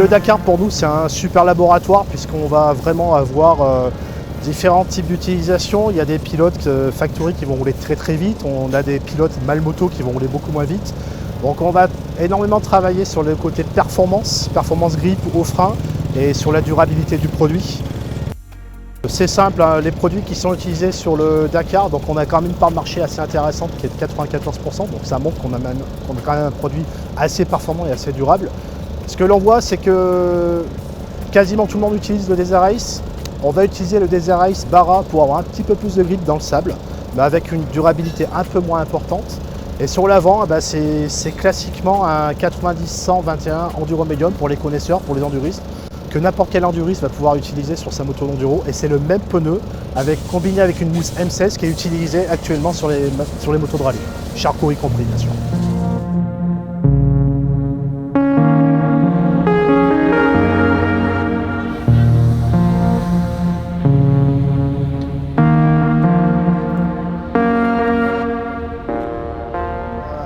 Le Dakar pour nous c'est un super laboratoire puisqu'on va vraiment avoir différents types d'utilisation. Il y a des pilotes factory qui vont rouler très très vite, on a des pilotes Malmoto qui vont rouler beaucoup moins vite. Donc on va énormément travailler sur le côté performance grip au frein et sur la durabilité du produit. C'est simple, hein, les produits qui sont utilisés sur le Dakar, donc on a quand même une part de marché assez intéressante qui est de 94%, donc ça montre qu'on a quand même un produit assez performant et assez durable. Ce que l'on voit, c'est que quasiment tout le monde utilise le Desert Race. On va utiliser le Desert Race Barra pour avoir un petit peu plus de grip dans le sable, mais avec une durabilité un peu moins importante. Et sur l'avant, c'est classiquement un 90-100-21 Enduro Medium pour les connaisseurs, pour les enduristes, que n'importe quel enduriste va pouvoir utiliser sur sa moto d'enduro. Et c'est le même pneu combiné avec une mousse M16 qui est utilisée actuellement sur les motos de rallye, Charcot y compris bien sûr.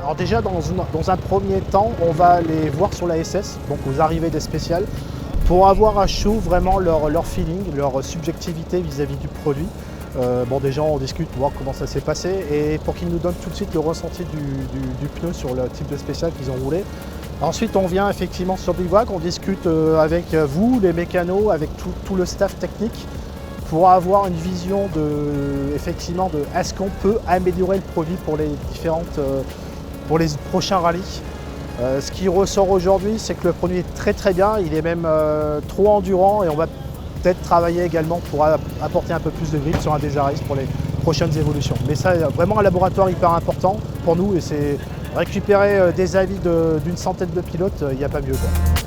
Alors déjà dans un premier temps, on va les voir sur la SS, donc aux arrivées des spéciales, pour avoir à chaud vraiment leur feeling, leur subjectivité vis-à-vis du produit. Bon, déjà on discute pour voir comment ça s'est passé et pour qu'ils nous donnent tout de suite le ressenti du pneu sur le type de spécial qu'ils ont roulé. Ensuite on vient effectivement sur Bivouac, on discute avec vous, les mécanos, avec tout le staff technique pour avoir une vision de est-ce qu'on peut améliorer le produit pour pour les prochains rallyes. Ce qui ressort aujourd'hui, c'est que le produit est très très bien, il est même trop endurant et on va peut-être travailler également pour apporter un peu plus de grip sur un Desert Race pour les prochaines évolutions. Mais ça, vraiment un laboratoire hyper important pour nous et c'est récupérer des avis d'une centaine de pilotes, il n'y a pas mieux, quoi.